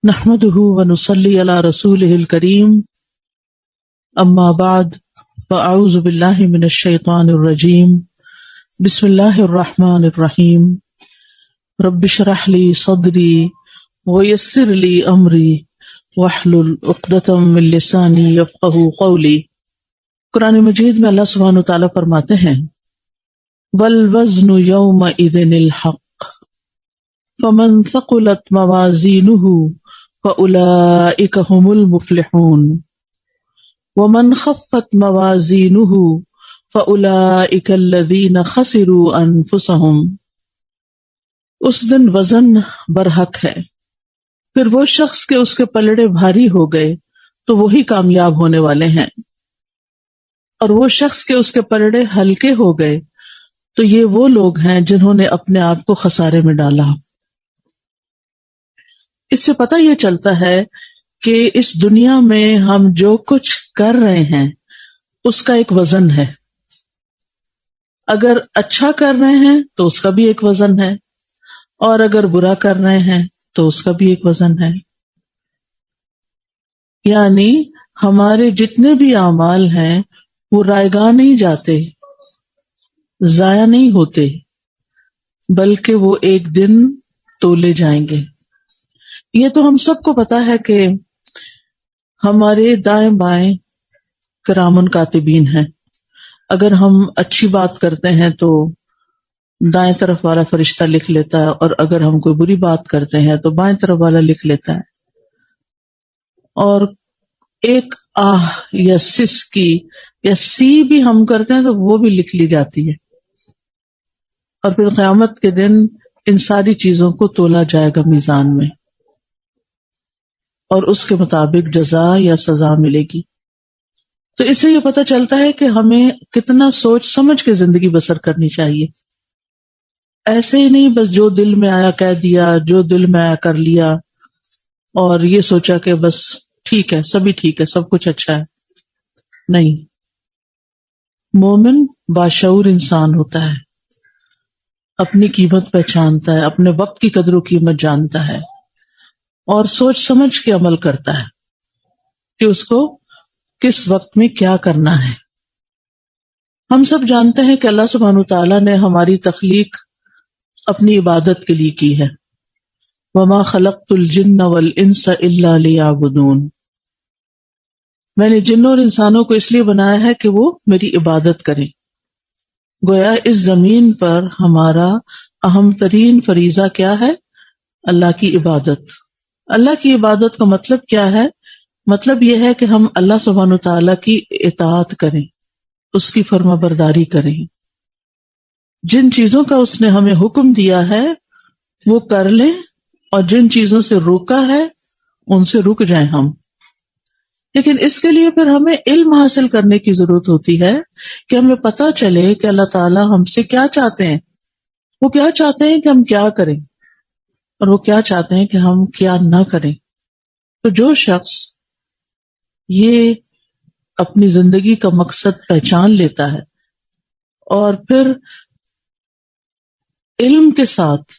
نحمده ونصلي على رسوله الكريم اما بعد فاعوذ بالله من الشيطان الرجيم بسم الله الرحمن الرحيم رب اشرح لي صدري ويسر لي امري واحلل عقدة من لساني يفقهوا قولي۔ قرآن مجید میں اللہ سبحانہ وتعالیٰ فرماتے ہیں والوزن يومئذ الحق فمن ثقلت موازینہ فأولئک هم المفلحون ومن خفت موازینہ فأولئک الذین خسروا انفسهم۔ اس دن وزن برحق ہے، پھر وہ شخص کے اس کے پلڑے بھاری ہو گئے تو وہی کامیاب ہونے والے ہیں، اور وہ شخص کے اس کے پلڑے ہلکے ہو گئے تو یہ وہ لوگ ہیں جنہوں نے اپنے آپ کو خسارے میں ڈالا۔ اس سے پتہ یہ چلتا ہے کہ اس دنیا میں ہم جو کچھ کر رہے ہیں اس کا ایک وزن ہے۔ اگر اچھا کر رہے ہیں تو اس کا بھی ایک وزن ہے، اور اگر برا کر رہے ہیں تو اس کا بھی ایک وزن ہے۔ یعنی ہمارے جتنے بھی اعمال ہیں وہ رائیگاں نہیں جاتے، ضائع نہیں ہوتے، بلکہ وہ ایک دن تولے جائیں گے۔ یہ تو ہم سب کو پتا ہے کہ ہمارے دائیں بائیں کرامن کاتبین ہیں۔ اگر ہم اچھی بات کرتے ہیں تو دائیں طرف والا فرشتہ لکھ لیتا ہے، اور اگر ہم کوئی بری بات کرتے ہیں تو بائیں طرف والا لکھ لیتا ہے، اور ایک آہ یا سس کی یا سی بھی ہم کرتے ہیں تو وہ بھی لکھ لی جاتی ہے، اور پھر قیامت کے دن ان ساری چیزوں کو تولا جائے گا میزان میں، اور اس کے مطابق جزا یا سزا ملے گی۔ تو اس سے یہ پتہ چلتا ہے کہ ہمیں کتنا سوچ سمجھ کے زندگی بسر کرنی چاہیے۔ ایسے ہی نہیں بس جو دل میں آیا کہہ دیا، جو دل میں آیا کر لیا، اور یہ سوچا کہ بس ٹھیک ہے، سبھی ٹھیک ہے، سب کچھ اچھا ہے۔ نہیں، مومن باشعور انسان ہوتا ہے، اپنی قیمت پہچانتا ہے، اپنے وقت کی قدر و قیمت جانتا ہے، اور سوچ سمجھ کے عمل کرتا ہے کہ اس کو کس وقت میں کیا کرنا ہے۔ ہم سب جانتے ہیں کہ اللہ سبحانہ وتعالیٰ نے ہماری تخلیق اپنی عبادت کے لیے کی ہے۔ وَمَا خَلَقْتُ الْجِنَّ وَالْإِنسَ إِلَّا لِيَعْبُدُونَ، میں نے جنوں اور انسانوں کو اس لیے بنایا ہے کہ وہ میری عبادت کریں۔ گویا اس زمین پر ہمارا اہم ترین فریضہ کیا ہے؟ اللہ کی عبادت۔ اللہ کی عبادت کا مطلب کیا ہے؟ مطلب یہ ہے کہ ہم اللہ سبحانہ وتعالیٰ کی اطاعت کریں، اس کی فرما برداری کریں، جن چیزوں کا اس نے ہمیں حکم دیا ہے وہ کر لیں، اور جن چیزوں سے روکا ہے ان سے رک جائیں ہم۔ لیکن اس کے لیے پھر ہمیں علم حاصل کرنے کی ضرورت ہوتی ہے کہ ہمیں پتہ چلے کہ اللہ تعالیٰ ہم سے کیا چاہتے ہیں، وہ کیا چاہتے ہیں کہ ہم کیا کریں، اور وہ کیا چاہتے ہیں کہ ہم کیا نہ کریں۔ تو جو شخص یہ اپنی زندگی کا مقصد پہچان لیتا ہے اور پھر علم کے ساتھ،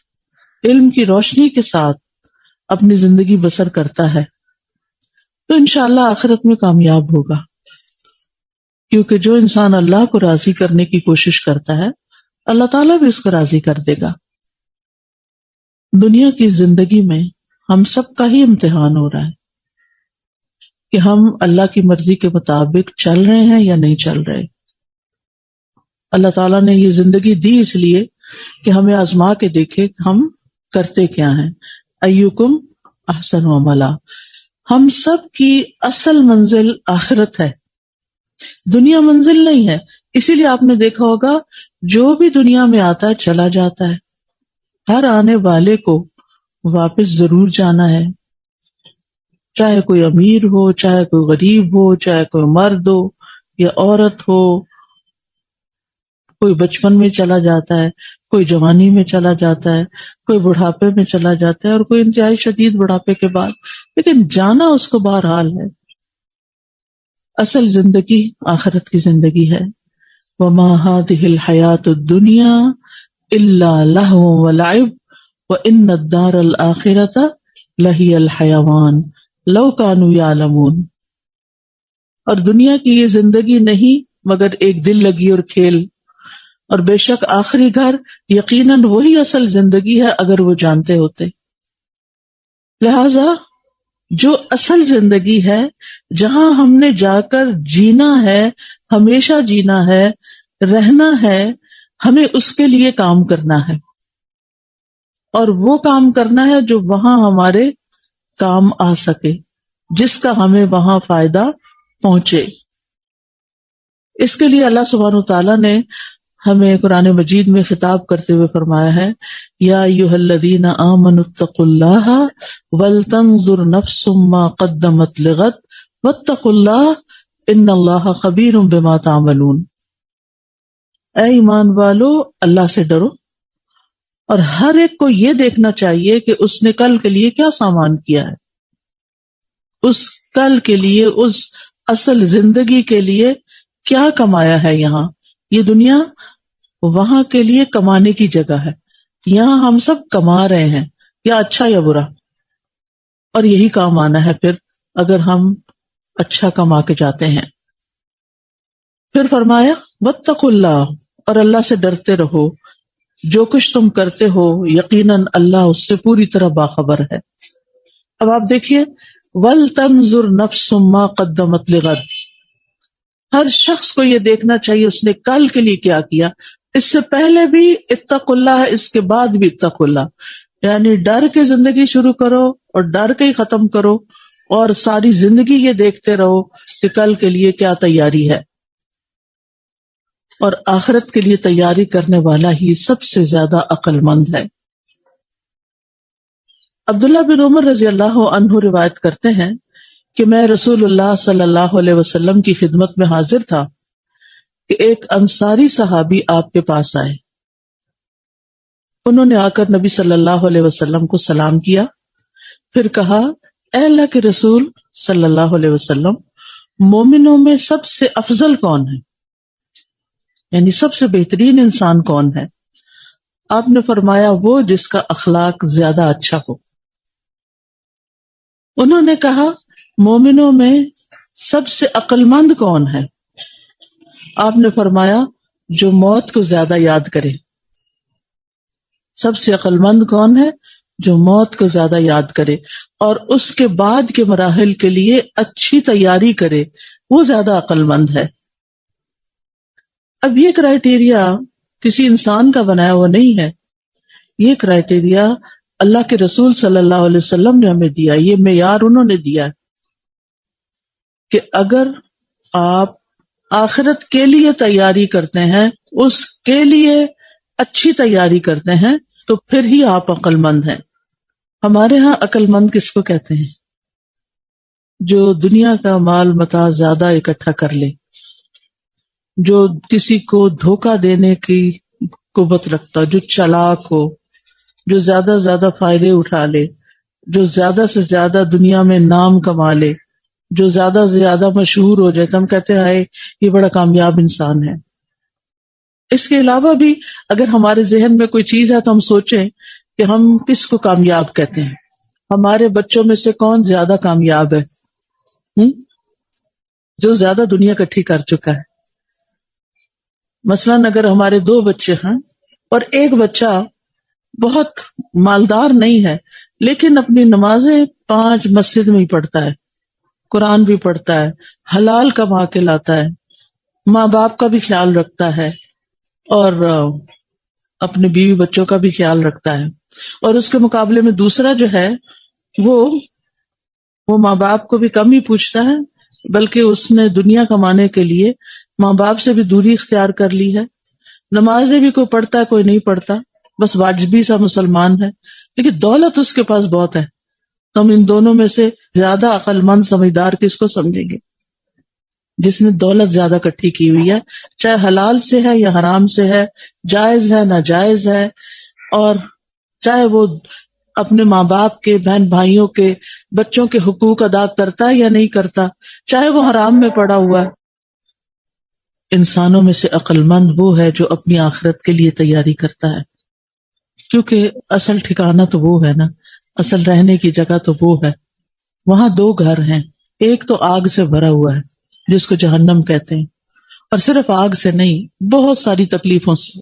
علم کی روشنی کے ساتھ اپنی زندگی بسر کرتا ہے تو انشاءاللہ آخرت میں کامیاب ہوگا، کیونکہ جو انسان اللہ کو راضی کرنے کی کوشش کرتا ہے اللہ تعالیٰ بھی اس کو راضی کر دے گا۔ دنیا کی زندگی میں ہم سب کا ہی امتحان ہو رہا ہے کہ ہم اللہ کی مرضی کے مطابق چل رہے ہیں یا نہیں چل رہے۔ اللہ تعالیٰ نے یہ زندگی دی اس لیے کہ ہمیں آزما کے دیکھے کہ ہم کرتے کیا ہیں۔ ایوکم احسن عملا، ہم سب کی اصل منزل آخرت ہے، دنیا منزل نہیں ہے۔ اسی لیے آپ نے دیکھا ہوگا جو بھی دنیا میں آتا ہے چلا جاتا ہے، ہر آنے والے کو واپس ضرور جانا ہے، چاہے کوئی امیر ہو، چاہے کوئی غریب ہو، چاہے کوئی مرد ہو یا عورت ہو، کوئی بچپن میں چلا جاتا ہے، کوئی جوانی میں چلا جاتا ہے، کوئی بڑھاپے میں چلا جاتا ہے، اور کوئی انتہائی شدید بڑھاپے کے بعد، لیکن جانا اس کو بہرحال ہے۔ اصل زندگی آخرت کی زندگی ہے۔ وَمَا هَٰذِهِ الْحَيَاةُ الدُّنْيَا إِلَّا لَهْوٌ وَلَعِبٌ وَإِنَّ الدَّارَ الْآخِرَةَ لہی الحیوان لو کانوا یعلمون. اور دنیا کی یہ زندگی نہیں مگر ایک دل لگی اور کھیل، اور بے شک آخری گھر یقیناً وہی اصل زندگی ہے اگر وہ جانتے ہوتے. لہذا جو اصل زندگی ہے، جہاں ہم نے جا کر جینا ہے، ہمیشہ جینا ہے، رہنا ہے، ہمیں اس کے لیے کام کرنا ہے، اور وہ کام کرنا ہے جو وہاں ہمارے کام آ سکے، جس کا ہمیں وہاں فائدہ پہنچے. اس کے لیے اللہ سبحانہ وتعالیٰ نے ہمیں قرآن مجید میں خطاب کرتے ہوئے فرمایا ہے، یا ایھا الذین آمنوا اتقوا اللہ ولتنظر نفس ما قدمت لغد واتقوا اللہ ان اللہ خبیر بما تعملون. اے ایمان والو، اللہ سے ڈرو، اور ہر ایک کو یہ دیکھنا چاہیے کہ اس نے کل کے لیے کیا سامان کیا ہے، اس کل کے لیے، اس اصل زندگی کے لیے کیا کمایا ہے. یہاں یہ دنیا وہاں کے لیے کمانے کی جگہ ہے، یہاں ہم سب کما رہے ہیں، یا اچھا یا برا، اور یہی کام آنا ہے پھر اگر ہم اچھا کما کے جاتے ہیں. پھر فرمایا واتقوا اللہ، اور اللہ سے ڈرتے رہو، جو کچھ تم کرتے ہو یقیناً اللہ اس سے پوری طرح باخبر ہے. اب آپ دیکھیے، وَلْتَنْظُرْ نَفْسٌ مَا قَدَّمَتْ لِغَدٍ، ہر شخص کو یہ دیکھنا چاہیے اس نے کل کے لیے کیا کیا. اس سے پہلے بھی اتقوا اللہ ہے، اس کے بعد بھی اتقوا اللہ، یعنی ڈر کے زندگی شروع کرو اور ڈر کے ہی ختم کرو، اور ساری زندگی یہ دیکھتے رہو کہ کل کے لیے کیا تیاری ہے. اور آخرت کے لیے تیاری کرنے والا ہی سب سے زیادہ عقل مند ہے. عبداللہ بن عمر رضی اللہ عنہ روایت کرتے ہیں کہ میں رسول اللہ صلی اللہ علیہ وسلم کی خدمت میں حاضر تھا کہ ایک انصاری صحابی آپ کے پاس آئے. انہوں نے آ کر نبی صلی اللہ علیہ وسلم کو سلام کیا، پھر کہا، اے اللہ کے رسول صلی اللہ علیہ وسلم، مومنوں میں سب سے افضل کون ہے، یعنی سب سے بہترین انسان کون ہے؟ آپ نے فرمایا، وہ جس کا اخلاق زیادہ اچھا ہو. انہوں نے کہا، مومنوں میں سب سے عقل مند کون ہے؟ آپ نے فرمایا، جو موت کو زیادہ یاد کرے. سب سے عقل مند کون ہے؟ جو موت کو زیادہ یاد کرے اور اس کے بعد کے مراحل کے لیے اچھی تیاری کرے، وہ زیادہ عقل مند ہے. اب یہ کرائیٹیریا کسی انسان کا بنایا ہوا نہیں ہے، یہ کرائیٹیریا اللہ کے رسول صلی اللہ علیہ وسلم نے ہمیں دیا، یہ معیار انہوں نے دیا کہ اگر آپ آخرت کے لیے تیاری کرتے ہیں، اس کے لیے اچھی تیاری کرتے ہیں، تو پھر ہی آپ عقل مند ہیں. ہمارے ہاں عقل مند کس کو کہتے ہیں؟ جو دنیا کا مال متاع زیادہ اکٹھا کر لے، جو کسی کو دھوکہ دینے کی قوت رکھتا، جو چلاک ہو، جو زیادہ سے زیادہ فائدے اٹھا لے، جو زیادہ سے زیادہ دنیا میں نام کما لے، جو زیادہ سے زیادہ مشہور ہو جائے تو ہم کہتے ہیں یہ بڑا کامیاب انسان ہے. اس کے علاوہ بھی اگر ہمارے ذہن میں کوئی چیز ہے تو ہم سوچیں کہ ہم کس کو کامیاب کہتے ہیں. ہمارے بچوں میں سے کون زیادہ کامیاب ہے؟ جو زیادہ دنیا اکٹھی کر چکا ہے. مثلاً اگر ہمارے 2 بچے ہیں اور ایک بچہ بہت مالدار نہیں ہے لیکن اپنی نمازیں 5 مسجد میں ہی پڑھتا ہے، قرآن بھی پڑھتا ہے، حلال کما کے لاتا ہے، ماں باپ کا بھی خیال رکھتا ہے اور اپنے بیوی بچوں کا بھی خیال رکھتا ہے، اور اس کے مقابلے میں دوسرا جو ہے وہ ماں باپ کو بھی کم ہی پوچھتا ہے، بلکہ اس نے دنیا کمانے کے لیے ماں باپ سے بھی دوری اختیار کر لی ہے، نمازیں بھی کوئی پڑھتا ہے کوئی نہیں پڑھتا، بس واجبی سا مسلمان ہے، لیکن دولت اس کے پاس بہت ہے. تو ہم ان دونوں میں سے زیادہ عقل مند سمجھدار کس کو سمجھیں گے؟ جس نے دولت زیادہ اکٹھی کی ہوئی ہے، چاہے حلال سے ہے یا حرام سے ہے، جائز ہے ناجائز ہے، اور چاہے وہ اپنے ماں باپ کے، بہن بھائیوں کے، بچوں کے حقوق ادا کرتا ہے یا نہیں کرتا، چاہے وہ حرام میں پڑا ہوا ہے. انسانوں میں سے عقل مند وہ ہے جو اپنی آخرت کے لیے تیاری کرتا ہے، کیونکہ اصل ٹھکانہ تو وہ ہے نا، اصل رہنے کی جگہ تو وہ ہے. وہاں دو گھر ہیں، ایک تو آگ سے بھرا ہوا ہے جس کو جہنم کہتے ہیں، اور صرف آگ سے نہیں، بہت ساری تکلیفوں سے.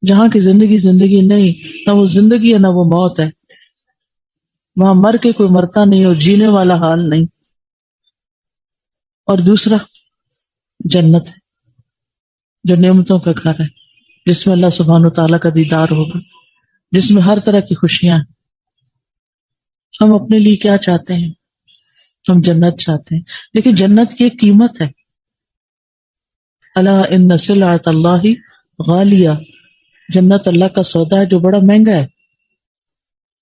جہاں کی زندگی نہیں، نہ وہ زندگی ہے نہ وہ موت ہے. وہاں مر کے کوئی مرتا نہیں اور جینے والا حال نہیں. اور دوسرا جنت ہے جو نعمتوں کا گھر ہے، جس میں اللہ سبحانہ و تعالیٰ کا دیدار ہوگا، جس میں ہر طرح کی خوشیاں ہیں. ہم اپنے لیے کیا چاہتے ہیں؟ ہم جنت چاہتے ہیں، لیکن جنت کی ایک قیمت ہے. الا ان سلعۃ اللہ غالیہ، جنت اللہ کا سودا ہے جو بڑا مہنگا ہے.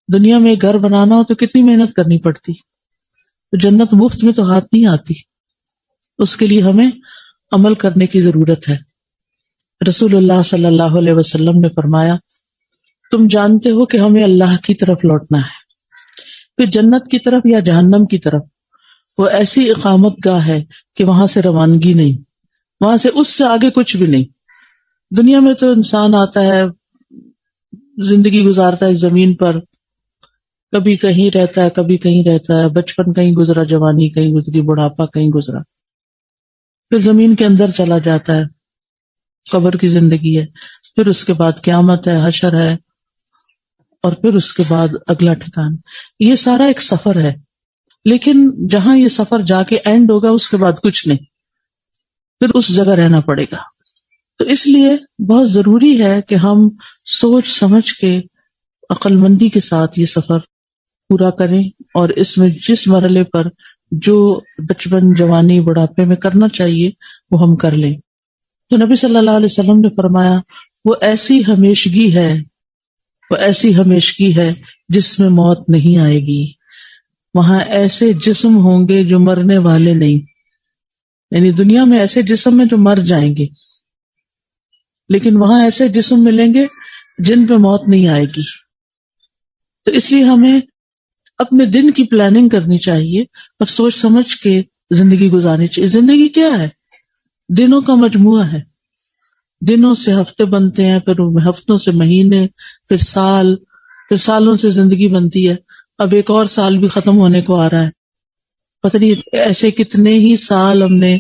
دنیا میں ایک گھر بنانا ہو تو کتنی محنت کرنی پڑتی، تو جنت مفت میں تو ہاتھ نہیں آتی. اس کے لیے ہمیں عمل کرنے کی ضرورت ہے. رسول اللہ صلی اللہ علیہ وسلم نے فرمایا، تم جانتے ہو کہ ہمیں اللہ کی طرف لوٹنا ہے. پھر جنت کی طرف یا جہنم کی طرف، وہ ایسی اقامت گاہ ہے کہ وہاں سے روانگی نہیں، وہاں سے اس سے آگے کچھ بھی نہیں. دنیا میں تو انسان آتا ہے، زندگی گزارتا ہے اس زمین پر، کبھی کہیں رہتا ہے کبھی کہیں رہتا ہے، بچپن کہیں گزرا، جوانی کہیں گزری، بڑھاپا کہیں گزرا، پھر زمین کے اندر چلا جاتا ہے، قبر کی زندگی ہے، پھر اس کے بعد قیامت ہے، حشر ہے، اور پھر اس کے بعد اگلا ٹھکان. یہ سارا ایک سفر ہے، لیکن جہاں یہ سفر جا کے اینڈ ہوگا اس کے بعد کچھ نہیں، پھر اس جگہ رہنا پڑے گا. تو اس لیے بہت ضروری ہے کہ ہم سوچ سمجھ کے عقل مندی کے ساتھ یہ سفر پورا کریں، اور اس میں جس مرحلے پر جو بچپن، جوانی، بڑھاپے میں کرنا چاہیے وہ ہم کر لیں. تو نبی صلی اللہ علیہ وسلم نے فرمایا، وہ ایسی ہمیشگی ہے جس میں موت نہیں آئے گی. وہاں ایسے جسم ہوں گے جو مرنے والے نہیں، یعنی دنیا میں ایسے جسم ہیں جو مر جائیں گے، لیکن وہاں ایسے جسم ملیں گے جن پہ موت نہیں آئے گی. تو اس لیے ہمیں اپنے دن کی پلاننگ کرنی چاہیے اور سوچ سمجھ کے زندگی گزارنی چاہیے. زندگی کیا ہے؟ دنوں کا مجموعہ ہے. دنوں سے ہفتے بنتے ہیں، پھر ہفتوں سے مہینے، پھر سال، پھر سالوں سے زندگی بنتی ہے. اب ایک اور سال بھی ختم ہونے کو آ رہا ہے. پتہ نہیں ایسے کتنے ہی سال ہم نے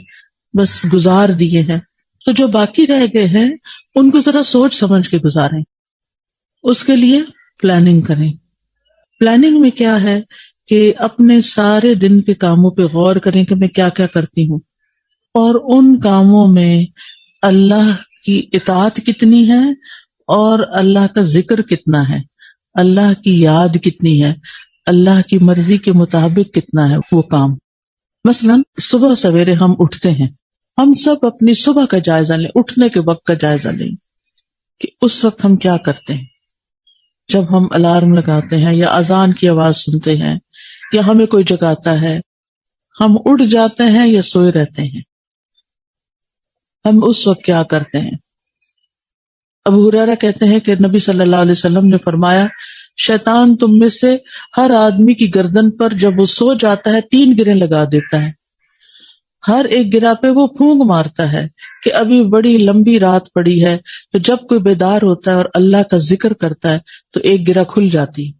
بس گزار دیے ہیں. تو جو باقی رہ گئے ہیں ان کو ذرا سوچ سمجھ کے گزاریں، اس کے لیے پلاننگ کریں. پلاننگ میں کیا ہے کہ اپنے سارے دن کے کاموں پہ غور کریں کہ میں کیا کیا کرتی ہوں، اور ان کاموں میں اللہ کی اطاعت کتنی ہے اور اللہ کا ذکر کتنا ہے، اللہ کی یاد کتنی ہے، اللہ کی مرضی کے مطابق کتنا ہے وہ کام. مثلا صبح سویرے ہم اٹھتے ہیں، ہم سب اپنی صبح کا جائزہ لیں، اٹھنے کے وقت کا جائزہ لیں کہ اس وقت ہم کیا کرتے ہیں. جب ہم الارم لگاتے ہیں یا اذان کی آواز سنتے ہیں یا ہمیں کوئی جگاتا ہے، ہم اٹھ جاتے ہیں یا سوئے رہتے ہیں، ہم اس وقت کیا کرتے ہیں. ابو ہریرہ کہتے ہیں کہ نبی صلی اللہ علیہ وسلم نے فرمایا، شیطان تم میں سے ہر آدمی کی گردن پر جب وہ سو جاتا ہے 3 گریں لگا دیتا ہے. ہر ایک گرہ پہ وہ پھونک مارتا ہے کہ ابھی بڑی لمبی رات پڑی ہے. تو جب کوئی بیدار ہوتا ہے اور اللہ کا ذکر کرتا ہے تو ایک گرہ کھل جاتی،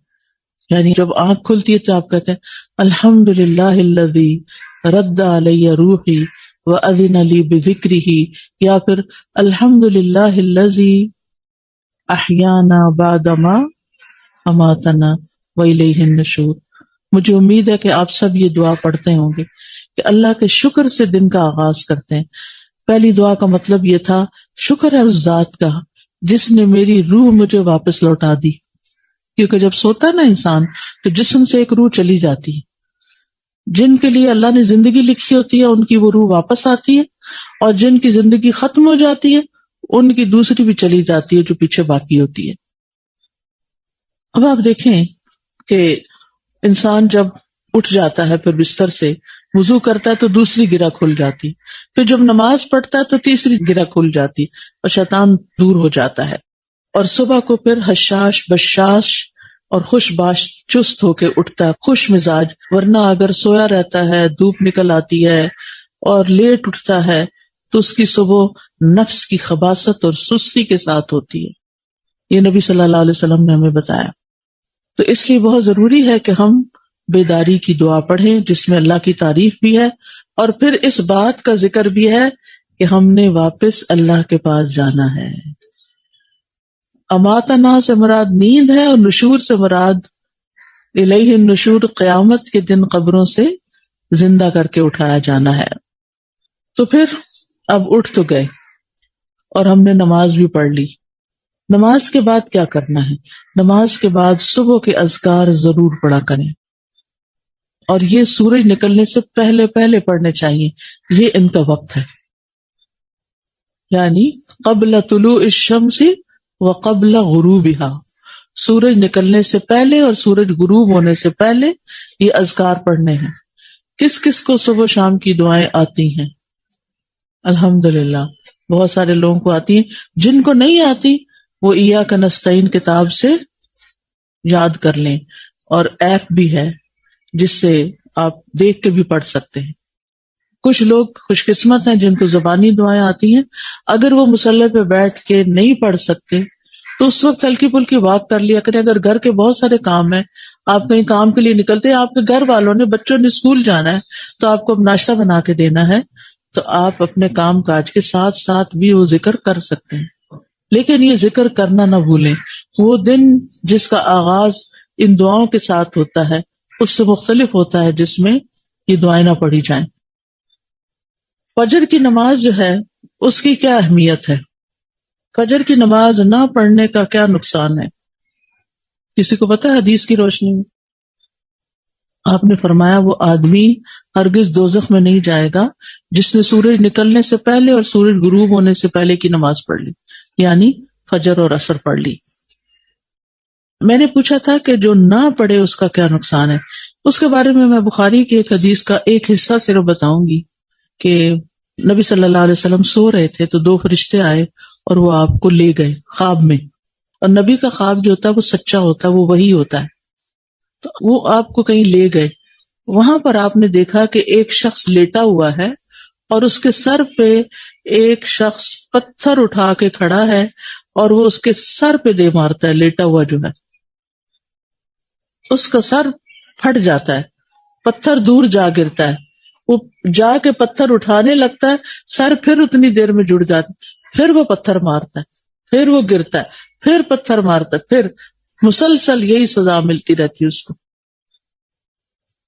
یعنی جب آنکھ کھلتی ہے تو آپ کہتے ہیں الحمدللہ الذی رد علی روحی وأذن لی بذکرہ، یا پھر الحمدللہ الذی احیانا بعدما اماتنا والیہ النشور. مجھے امید ہے کہ آپ سب یہ دعا پڑھتے ہوں گے کہ اللہ کے شکر سے دن کا آغاز کرتے ہیں. پہلی دعا کا مطلب یہ تھا، شکر ہے اس ذات کا جس نے میری روح مجھے واپس لوٹا دی. کیونکہ جب سوتا ہے نا انسان تو جسم سے ایک روح چلی جاتی ہے. جن کے لیے اللہ نے زندگی لکھی ہوتی ہے ان کی وہ روح واپس آتی ہے، اور جن کی زندگی ختم ہو جاتی ہے ان کی دوسری بھی چلی جاتی ہے جو پیچھے باقی ہوتی ہے. اب آپ دیکھیں کہ انسان جب اٹھ جاتا ہے، پھر بستر سے وضو کرتا ہے تو دوسری گرہ کھل جاتی، پھر جب نماز پڑھتا ہے تو تیسری گرہ کھل جاتی اور شیطان دور ہو جاتا ہے. اور صبح کو پھر حشاش بشاش اور خوش باش چست ہو کے اٹھتا ہے، خوش مزاج. ورنہ اگر سویا رہتا ہے، دھوپ نکل آتی ہے اور لیٹ اٹھتا ہے تو اس کی صبح نفس کی خباثت اور سستی کے ساتھ ہوتی ہے. یہ نبی صلی اللہ علیہ وسلم نے ہمیں بتایا. تو اس لیے بہت ضروری ہے کہ ہم بیداری کی دعا پڑھیں جس میں اللہ کی تعریف بھی ہے، اور پھر اس بات کا ذکر بھی ہے کہ ہم نے واپس اللہ کے پاس جانا ہے۔ اماتنا سے مراد نیند ہے، اور نشور سے مراد الیہ النشور، قیامت کے دن قبروں سے زندہ کر کے اٹھایا جانا ہے۔ تو پھر اب اٹھ تو گئے اور ہم نے نماز بھی پڑھ لی، نماز کے بعد کیا کرنا ہے؟ نماز کے بعد صبح کے اذکار ضرور پڑھا کریں، اور یہ سورج نکلنے سے پہلے پہلے پڑھنے چاہیے، یہ ان کا وقت ہے، یعنی قبل طلوع الشمس وقبل غروبها، سورج نکلنے سے پہلے اور سورج غروب ہونے سے پہلے یہ اذکار پڑھنے ہیں۔ کس کس کو صبح شام کی دعائیں آتی ہیں؟ الحمدللہ بہت سارے لوگوں کو آتی ہیں، جن کو نہیں آتی وہ ایاک نستعین کتاب سے یاد کر لیں، اور ایپ بھی ہے جس سے آپ دیکھ کے بھی پڑھ سکتے ہیں۔ کچھ لوگ خوش قسمت ہیں جن کو زبانی دعائیں آتی ہیں، اگر وہ مصلی پہ بیٹھ کے نہیں پڑھ سکتے تو اس وقت ہلکی پھلکی واک کر لیا کریں۔ اگر گھر کے بہت سارے کام ہیں، آپ کہیں کام کے لیے نکلتے ہیں، آپ کے گھر والوں نے، بچوں نے اسکول جانا ہے تو آپ کو اب ناشتہ بنا کے دینا ہے، تو آپ اپنے کام کاج کے ساتھ ساتھ بھی وہ ذکر کر سکتے ہیں، لیکن یہ ذکر کرنا نہ بھولیں۔ وہ دن جس کا آغاز ان دعاؤں کے ساتھ ہوتا ہے اس سے مختلف ہوتا ہے جس میں یہ دعائیں نہ پڑھی جائیں۔ فجر کی نماز جو ہے اس کی کیا اہمیت ہے؟ فجر کی نماز نہ پڑھنے کا کیا نقصان ہے؟ کسی کو پتہ ہے؟ حدیث کی روشنی میں آپ نے فرمایا وہ آدمی ہرگز دوزخ میں نہیں جائے گا جس نے سورج نکلنے سے پہلے اور سورج غروب ہونے سے پہلے کی نماز پڑھ لی، یعنی فجر اور عصر پڑھ لی۔ میں نے پوچھا تھا کہ جو نہ پڑھے اس کا کیا نقصان ہے؟ اس کے بارے میں بخاری کی ایک حدیث کا ایک حصہ صرف بتاؤں گی کہ نبی صلی اللہ علیہ وسلم سو رہے تھے تو دو فرشتے آئے اور وہ آپ کو لے گئے خواب میں، اور نبی کا خواب جو ہوتا ہے وہ سچا ہوتا ہے، وہ وہی ہوتا ہے، تو وہ آپ کو کہیں لے گئے۔ وہاں پر آپ نے دیکھا کہ ایک شخص لیٹا ہوا ہے اور اس کے سر پہ ایک شخص پتھر اٹھا کے کھڑا ہے اور وہ اس کے سر پہ دے مارتا ہے، لیٹا ہوا جو ہے اس کا سر پھٹ جاتا ہے، پتھر دور جا گرتا ہے، وہ جا کے پتھر اٹھانے لگتا ہے، سر پھر اتنی دیر میں جڑ جاتا ہے، پھر وہ پتھر مارتا ہے، پھر وہ گرتا ہے، پھر پتھر مارتا ہے، پھر مسلسل یہی سزا ملتی رہتی ہے اس کو۔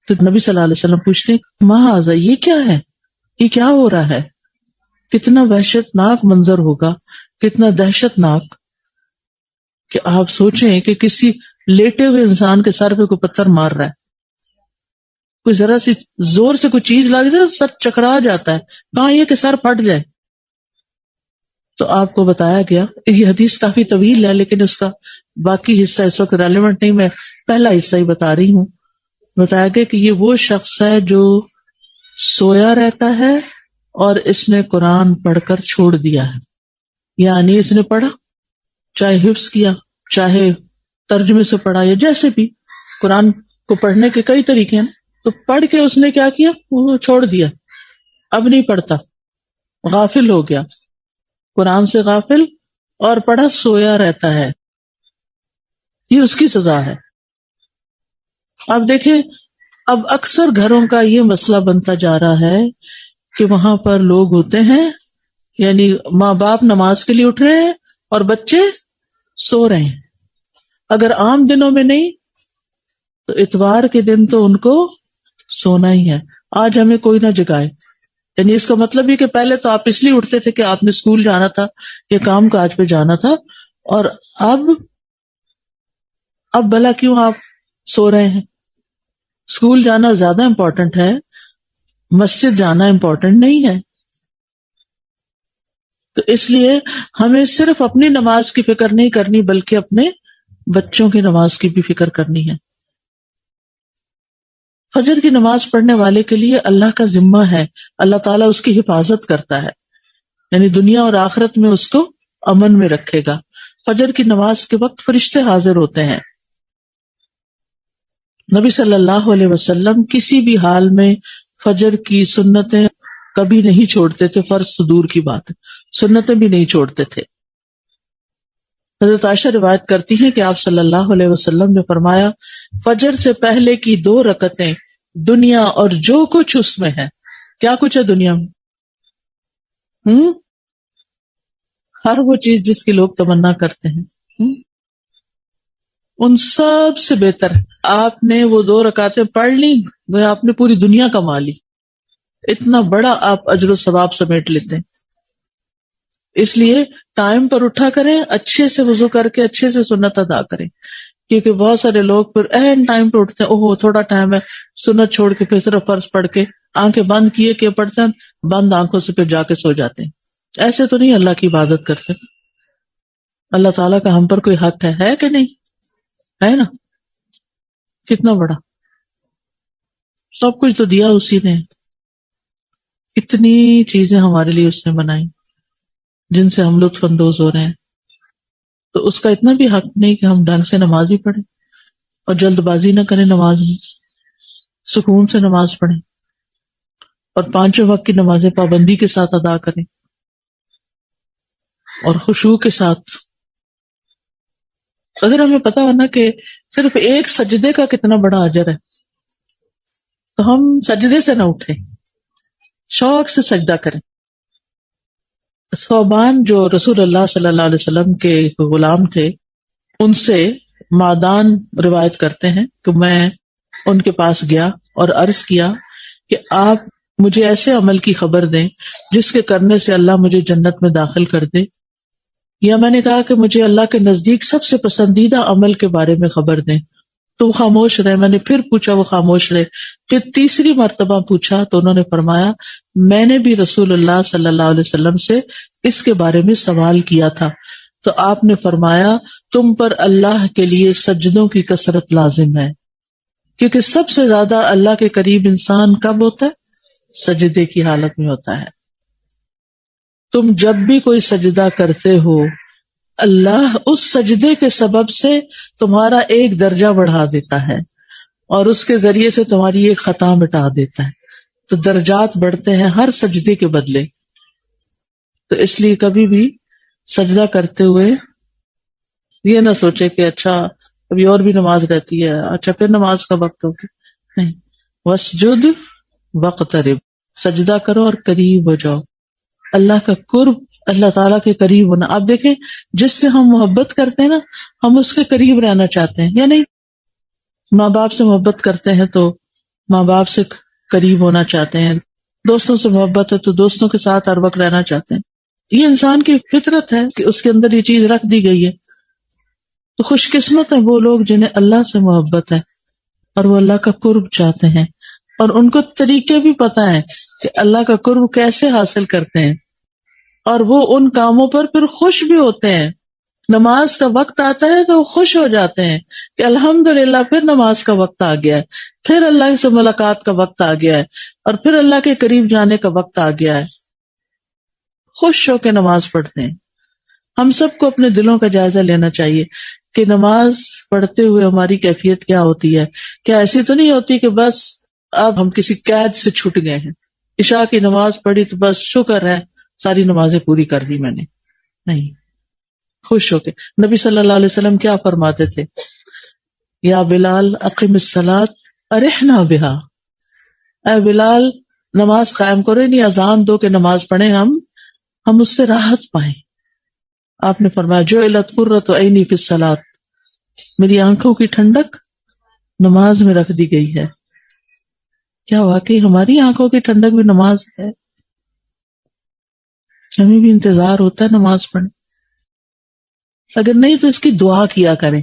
تو نبی صلی اللہ علیہ وسلم پوچھتے ہیں ما ھذا، یہ کیا ہے، یہ کیا ہو رہا ہے؟ کتنا وحشت ناک منظر ہوگا، کتنا دہشت ناک، کہ آپ سوچیں کہ کسی لیٹے ہوئے انسان کے سر پہ کوئی پتھر مار رہا ہے، کوئی ذرا سی زور سے کوئی چیز لگ رہی ہے سر چکرا جاتا ہے، کہاں یہ کہ سر پھٹ جائے۔ تو آپ کو بتایا گیا، یہ حدیث کافی طویل ہے لیکن اس کا باقی حصہ اس وقت ریلیونٹ نہیں، میں پہلا حصہ ہی بتا رہی ہوں۔ بتایا گیا کہ یہ وہ شخص ہے جو سویا رہتا ہے اور اس نے قرآن پڑھ کر چھوڑ دیا ہے، یعنی اس نے پڑھا، چاہے حفظ کیا، چاہے ترجمے سے پڑھا، یا جیسے بھی، قرآن کو پڑھنے کے کئی طریقے ہیں، تو پڑھ کے اس نے کیا کیا، وہ چھوڑ دیا، اب نہیں پڑھتا، غافل ہو گیا، قرآن سے غافل، اور پڑھا سویا رہتا ہے، یہ اس کی سزا ہے۔ اب دیکھیں، اب اکثر گھروں کا یہ مسئلہ بنتا جا رہا ہے کہ وہاں پر لوگ ہوتے ہیں، یعنی ماں باپ نماز کے لیے اٹھ رہے ہیں اور بچے سو رہے ہیں، اگر عام دنوں میں نہیں تو اتوار کے دن تو ان کو سونا ہی ہے، آج ہمیں کوئی نہ جگائے، یعنی اس کا مطلب یہ کہ پہلے تو آپ اس لیے اٹھتے تھے کہ آپ نے اسکول جانا تھا یا کام کاج پہ جانا تھا، اور اب بھلا کیوں آپ سو رہے ہیں؟ اسکول جانا زیادہ امپورٹنٹ ہے، مسجد جانا امپورٹنٹ نہیں ہے۔ تو اس لیے ہمیں صرف اپنی نماز کی فکر نہیں کرنی بلکہ اپنے بچوں کی نماز کی بھی فکر کرنی ہے۔ فجر کی نماز پڑھنے والے کے لیے اللہ کا ذمہ ہے، اللہ تعالیٰ اس کی حفاظت کرتا ہے، یعنی دنیا اور آخرت میں اس کو امن میں رکھے گا۔ فجر کی نماز کے وقت فرشتے حاضر ہوتے ہیں۔ نبی صلی اللہ علیہ وسلم کسی بھی حال میں فجر کی سنتیں کبھی نہیں چھوڑتے تھے، فرض تو دور کی بات ہے، سنتیں بھی نہیں چھوڑتے تھے۔ حضرت عائشہ روایت کرتی ہیں کہ آپ صلی اللہ علیہ وسلم نے فرمایا، فجر سے پہلے کی 2 رکعتیں دنیا اور جو کچھ اس میں ہے. کیا کچھ ہے دنیا میں؟ ہر وہ چیز جس کی لوگ تمنا کرتے ہیں، ان سب سے بہتر ہے. آپ نے وہ 2 رکعتیں پڑھ لی، وہ آپ نے پوری دنیا کما لی. اتنا بڑا آپ اجر و ثواب سمیٹ لیتے ہیں. اس لیے ٹائم پر اٹھا کریں، اچھے سے وضو کر کے اچھے سے سنت ادا کریں، کیونکہ بہت سارے لوگ پھر این ٹائم پہ اٹھتے ہیں، اوہ تھوڑا ٹائم ہے، سنت چھوڑ کے پھر صرف فرض پڑھ کے آنکھیں بند کیے پڑھتے ہیں، بند آنکھوں سے پھر جا کے سو جاتے ہیں. ایسے تو نہیں اللہ کی عبادت کرتے. اللہ تعالیٰ کا ہم پر کوئی حق ہے کہ نہیں؟ ہے نا. کتنا بڑا، سب کچھ تو دیا اسی نے. اتنی چیزیں ہمارے لیے اس نے بنائی جن سے ہم لطف اندوز ہو رہے ہیں. تو اس کا اتنا بھی حق نہیں کہ ہم ڈھنگ سے نماز ہی پڑھیں اور جلد بازی نہ کریں نماز میں. سکون سے نماز پڑھیں اور 5 وقت کی نمازیں پابندی کے ساتھ ادا کریں اور خشوع کے ساتھ. اگر ہمیں پتا ہونا کہ صرف ایک سجدے کا کتنا بڑا اجر ہے تو ہم سجدے سے نہ اٹھیں، شوق سے سجدہ کریں. ثوبان جو رسول اللہ صلی اللہ علیہ وسلم کے غلام تھے، ان سے معدان روایت کرتے ہیں کہ میں ان کے پاس گیا اور عرض کیا کہ آپ مجھے ایسے عمل کی خبر دیں جس کے کرنے سے اللہ مجھے جنت میں داخل کر دے. یا میں نے کہا کہ مجھے اللہ کے نزدیک سب سے پسندیدہ عمل کے بارے میں خبر دیں، تو وہ خاموش رہے. میں نے پھر پوچھا، وہ خاموش رہے. پھر تیسری مرتبہ پوچھا تو انہوں نے فرمایا، میں نے بھی رسول اللہ صلی اللہ علیہ وسلم سے اس کے بارے میں سوال کیا تھا تو آپ نے فرمایا تم پر اللہ کے لیے سجدوں کی کثرت لازم ہے، کیونکہ سب سے زیادہ اللہ کے قریب انسان کب ہوتا ہے؟ سجدے کی حالت میں ہوتا ہے. تم جب بھی کوئی سجدہ کرتے ہو، اللہ اس سجدے کے سبب سے تمہارا ایک درجہ بڑھا دیتا ہے اور اس کے ذریعے سے تمہاری ایک خطا مٹا دیتا ہے. تو درجات بڑھتے ہیں ہر سجدے کے بدلے. تو اس لیے کبھی بھی سجدہ کرتے ہوئے یہ نہ سوچے کہ اچھا ابھی اور بھی نماز رہتی ہے، اچھا پھر نماز کا وقت ہوگی. نہیں، وسجد وقترب، سجدہ کرو اور قریب ہو جاؤ. اللہ کا قرب، اللہ تعالیٰ کے قریب ہونا. آپ دیکھیں جس سے ہم محبت کرتے ہیں نا، ہم اس کے قریب رہنا چاہتے ہیں یا نہیں؟ ماں باپ سے محبت کرتے ہیں تو ماں باپ سے قریب ہونا چاہتے ہیں، دوستوں سے محبت ہے تو دوستوں کے ساتھ ہر وقت رہنا چاہتے ہیں. یہ انسان کی فطرت ہے کہ اس کے اندر یہ چیز رکھ دی گئی ہے. تو خوش قسمت ہیں وہ لوگ جنہیں اللہ سے محبت ہے اور وہ اللہ کا قرب چاہتے ہیں اور ان کو طریقے بھی پتہ ہیں کہ اللہ کا قرب کیسے حاصل کرتے ہیں، اور وہ ان کاموں پر پھر خوش بھی ہوتے ہیں. نماز کا وقت آتا ہے تو وہ خوش ہو جاتے ہیں کہ الحمدللہ پھر نماز کا وقت آ گیا ہے، پھر اللہ سے ملاقات کا وقت آ گیا ہے اور پھر اللہ کے قریب جانے کا وقت آ گیا ہے. خوش ہو کے نماز پڑھتے ہیں. ہم سب کو اپنے دلوں کا جائزہ لینا چاہیے کہ نماز پڑھتے ہوئے ہماری کیفیت کیا ہوتی ہے. کیا ایسی تو نہیں ہوتی کہ بس اب ہم کسی قید سے چھوٹ گئے ہیں، عشاء کی نماز پڑھی تو بس شکر ہے ساری نمازیں پوری کر دی میں نے. نہیں، خوش ہو کے. نبی صلی اللہ علیہ وسلم کیا فرماتے تھے؟ یا بلال اقم الصلاۃ ارحنا بہا، اے بلال نماز قائم کرو، نہیں اذان دو کہ نماز پڑھیں ہم اس سے راحت پائیں. آپ نے فرمایا جعلت قرۃ عینی فی الصلاۃ، میری آنکھوں کی ٹھنڈک نماز میں رکھ دی گئی ہے. کیا واقعی ہماری آنکھوں کی ٹھنڈک بھی نماز ہے؟ ہمیں بھی انتظار ہوتا ہے نماز پڑھنے. اگر نہیں تو اس کی دعا کیا کریں.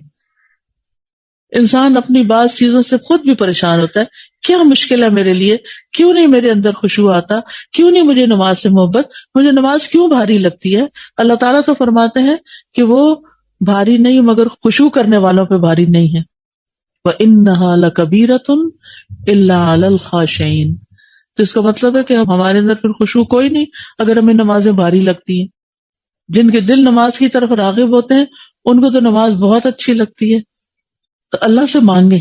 انسان اپنی بعض چیزوں سے خود بھی پریشان ہوتا ہے، کیا مشکل ہے میرے لیے، کیوں نہیں میرے اندر خشوع آتا، کیوں نہیں مجھے نماز سے محبت، مجھے نماز کیوں بھاری لگتی ہے. اللہ تعالیٰ تو فرماتے ہیں کہ وہ بھاری نہیں مگر خشوع کرنے والوں پہ بھاری نہیں ہے. وَإِنَّهَا لَكَبِيرَةٌ إِلَّا عَلَى الْخَاشِعِينَ. تو اس کا مطلب ہے کہ ہمارے اندر پھر خشوع کوئی نہیں اگر ہمیں نمازیں بھاری لگتی ہیں. جن کے دل نماز کی طرف راغب ہوتے ہیں ان کو تو نماز بہت اچھی لگتی ہے. تو اللہ سے مانگے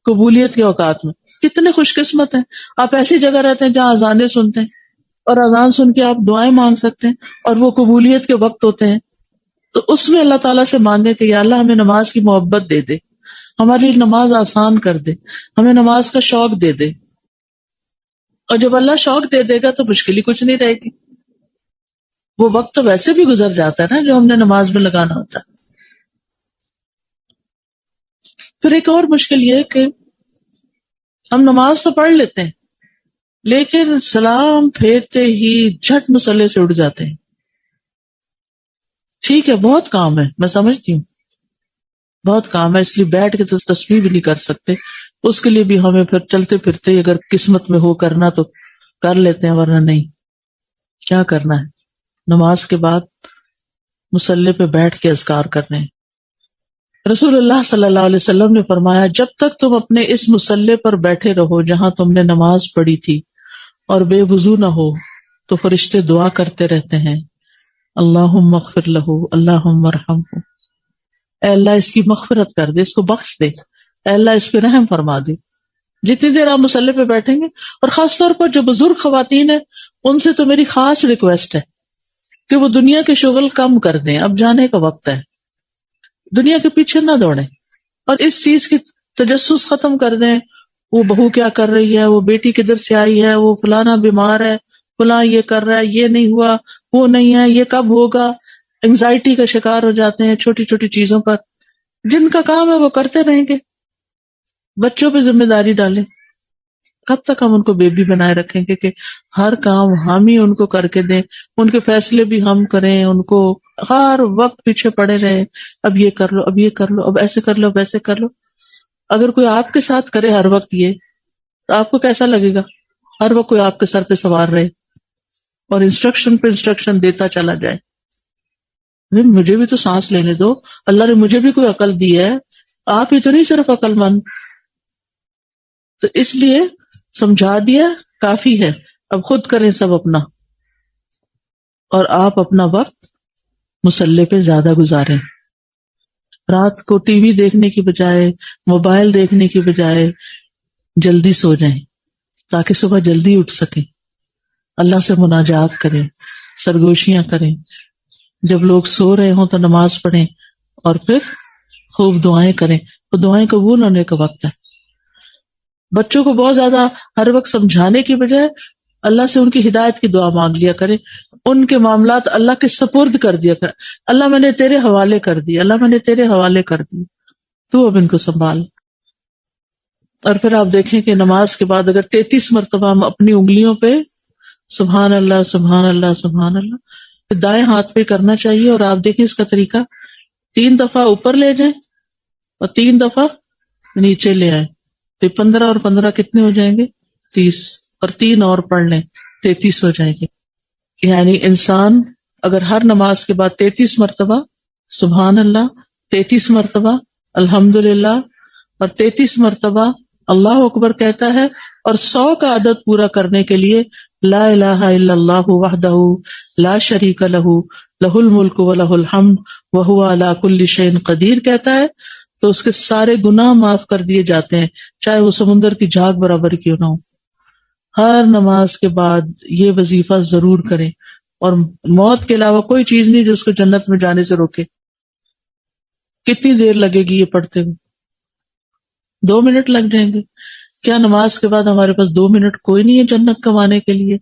قبولیت کے اوقات میں. کتنے خوش قسمت ہیں آپ ایسی جگہ رہتے ہیں جہاں اذانیں سنتے ہیں اور اذان سن کے آپ دعائیں مانگ سکتے ہیں اور وہ قبولیت کے وقت ہوتے ہیں. تو اس میں اللہ تعالیٰ سے مانگے کہ یا اللہ ہمیں نماز کی محبت دے دے، ہماری نماز آسان کر دے، ہمیں نماز کا شوق دے دے. اور جب اللہ شوق دے دے گا تو مشکل ہی کچھ نہیں رہے گی. وہ وقت تو ویسے بھی گزر جاتا ہے نا جو ہم نے نماز میں لگانا ہوتا ہے. پھر ایک اور مشکل یہ کہ ہم نماز تو پڑھ لیتے ہیں لیکن سلام پھیرتے ہی جھٹ مصلے سے اٹھ جاتے ہیں. ٹھیک ہے بہت کام ہے، میں سمجھتی ہوں بہت کام ہے، اس لیے بیٹھ کے تو تسبیح بھی نہیں کر سکتے. اس کے لیے بھی ہمیں پھر چلتے پھرتے اگر قسمت میں ہو کرنا تو کر لیتے ہیں، ورنہ نہیں. کیا کرنا ہے؟ نماز کے بعد مصلے پہ بیٹھ کے اذکار کرنے ہیں. رسول اللہ صلی اللہ علیہ وسلم نے فرمایا جب تک تم اپنے اس مصلے پر بیٹھے رہو جہاں تم نے نماز پڑھی تھی اور بے وضو نہ ہو تو فرشتے دعا کرتے رہتے ہیں اللہم اغفر لہ اللہم ارحمہ، اے اللہ اس کی مغفرت کر دے، اس کو بخش دے، اے اللہ اس پہ رحم فرما دے. جتنی دیر آپ مصلے پہ بیٹھیں گے، اور خاص طور پر جو بزرگ خواتین ہیں ان سے تو میری خاص ریکویسٹ ہے کہ وہ دنیا کے شغل کم کر دیں. اب جانے کا وقت ہے، دنیا کے پیچھے نہ دوڑیں اور اس چیز کی تجسس ختم کر دیں. وہ بہو کیا کر رہی ہے، وہ بیٹی کدھر سے آئی ہے، وہ فلانا بیمار ہے، فلاں یہ کر رہا ہے، یہ نہیں ہوا، وہ نہیں ہے، یہ کب ہوگا. انگزائٹی کا شکار ہو جاتے ہیں چھوٹی چھوٹی چیزوں پر. جن کا کام ہے وہ کرتے رہیں گے. بچوں پہ ذمہ داری ڈالیں. کب تک ہم ان کو بیبی بنائے رکھیں گے کہ ہر کام ہم ہی ان کو کر کے دیں، ان کے فیصلے بھی ہم کریں، ان کو ہر وقت پیچھے پڑے رہے، اب یہ کر لو، اب یہ کر لو، اب ایسے کر لو، اب ایسے کر لو. اگر کوئی آپ کے ساتھ کرے ہر وقت یہ تو آپ کو کیسا لگے گا؟ ہر وقت کوئی آپ کے سر پہ سوار رہے اور انسٹرکشن پہ انسٹرکشن دیتا چلا جائے. مجھے بھی تو سانس لینے دو، اللہ نے مجھے بھی کوئی عقل دی ہے، آپ ہی تو نہیں صرف عقل مند. تو اس لیے سمجھا دیا کافی ہے، اب خود کریں سب اپنا. اور آپ اپنا وقت مصلے پہ زیادہ گزاریں. رات کو ٹی وی دیکھنے کی بجائے، موبائل دیکھنے کی بجائے جلدی سو جائیں تاکہ صبح جلدی اٹھ سکیں. اللہ سے مناجات کریں، سرگوشیاں کریں. جب لوگ سو رہے ہوں تو نماز پڑھیں اور پھر خوب دعائیں کریں. وہ دعائیں قبول ہونے کا وقت ہے. بچوں کو بہت زیادہ ہر وقت سمجھانے کی بجائے اللہ سے ان کی ہدایت کی دعا مانگ لیا کریں. ان کے معاملات اللہ کے سپرد کر دیا کریں. اللہ میں نے تیرے حوالے کر دی، اللہ میں نے تیرے حوالے کر دی، تو اب ان کو سنبھال. اور پھر آپ دیکھیں کہ نماز کے بعد اگر 33 مرتبہ ہم اپنی انگلیوں پہ سبحان اللہ سبحان اللہ سبحان اللہ دائیں ہاتھ پہ کرنا چاہیے. اور آپ دیکھیں اس کا طریقہ 3 دفعہ اوپر لے جائیں اور 3 دفعہ نیچے لے آئیں تو 15 اور 15 کتنے ہو جائیں گے؟ 30. اور 3 اور پڑھ لیں 33 ہو جائیں گے. یعنی انسان اگر ہر نماز کے بعد 33 مرتبہ سبحان اللہ، 33 مرتبہ الحمدللہ اور 33 مرتبہ اللہ اکبر کہتا ہے اور 100 کا عدد پورا کرنے کے لیے لا الہ الا اللہ وحدہ لا شریک لہ لہ الملک ولہ الحمد وہو علی کل شیء قدیر کہتا ہے تو اس کے سارے گناہ معاف کر دیے جاتے ہیں، چاہے وہ سمندر کی جھاگ برابر کیوں نہ ہو. ہر نماز کے بعد یہ وظیفہ ضرور کریں. اور موت کے علاوہ کوئی چیز نہیں جو اس کو جنت میں جانے سے روکے. کتنی دیر لگے گی یہ پڑھتے ہوئے؟ 2 منٹ لگ جائیں گے. کیا نماز کے بعد ہمارے پاس 2 منٹ کوئی نہیں ہے جنت کمانے کے لیے؟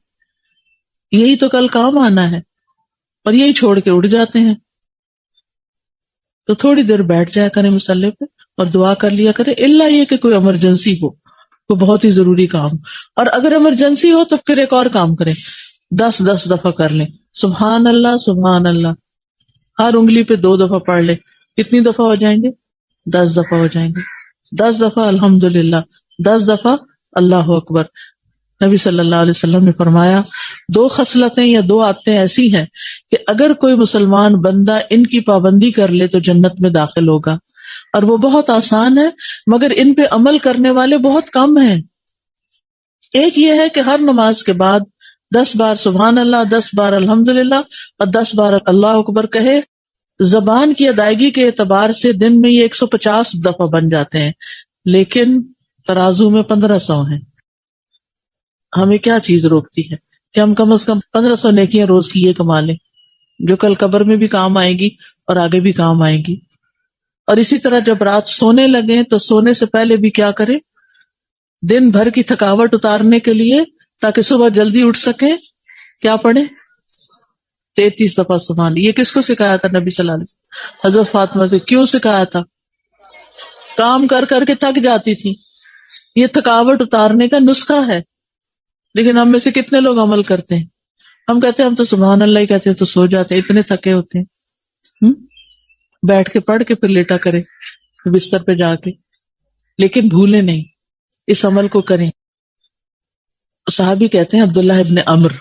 یہی تو کل کام آنا ہے اور یہی چھوڑ کے اٹھ جاتے ہیں. تو تھوڑی دیر بیٹھ جایا کریں مصلے پہ اور دعا کر لیا کریں، الا یہ کہ کوئی ایمرجنسی ہو، کوئی بہت ہی ضروری کام. اور اگر ایمرجنسی ہو تو پھر ایک اور کام کریں، 10 دفعہ کر لیں سبحان اللہ سبحان اللہ. ہر انگلی پہ 2 دفعہ پڑھ لیں. کتنی دفعہ ہو جائیں گے؟ 10 دفعہ ہو جائیں گے. 10 دفعہ الحمدللہ، 10 دفعہ اللہ اکبر. نبی صلی اللہ علیہ وسلم نے فرمایا 2 خصلتیں یا 2 عادتیں ایسی ہیں کہ اگر کوئی مسلمان بندہ ان کی پابندی کر لے تو جنت میں داخل ہوگا. اور وہ بہت آسان ہے مگر ان پہ عمل کرنے والے بہت کم ہیں. ایک یہ ہے کہ ہر نماز کے بعد 10 بار سبحان اللہ، 10 بار الحمدللہ اور 10 بار اللہ اکبر کہے. زبان کی ادائیگی کے اعتبار سے دن میں یہ 150 دفعہ بن جاتے ہیں، لیکن ترازو میں 1500 ہیں. ہمیں کیا چیز روکتی ہے کہ ہم کم از کم 1500 نیکیاں روز کی یہ کما لیں جو کل قبر میں بھی کام آئے گی اور آگے بھی کام آئیں گی. اور اسی طرح جب رات سونے لگے تو سونے سے پہلے بھی کیا کریں؟ دن بھر کی تھکاوٹ اتارنے کے لیے تاکہ صبح جلدی اٹھ سکیں کیا پڑھیں؟ 33 دفعہ سبحان. یہ کس کو سکھایا تھا نبی صلی اللہ علیہ وسلم؟ حضرت فاطمہ کو. کیوں سکھایا تھا؟ کام کر کر کے تھک جاتی تھی. یہ تھکاوٹ اتارنے کا نسخہ ہے. لیکن ہم میں سے کتنے لوگ عمل کرتے ہیں؟ ہم کہتے ہیں ہم تو سبحان اللہ ہی کہتے ہیں تو سو جاتے ہیں، اتنے تھکے ہوتے ہیں. بیٹھ کے پڑھ کے پھر لیٹا کرے بستر پہ جا کے. لیکن بھولے نہیں، اس عمل کو کریں. صحابی کہتے ہیں عبداللہ ابن عمر،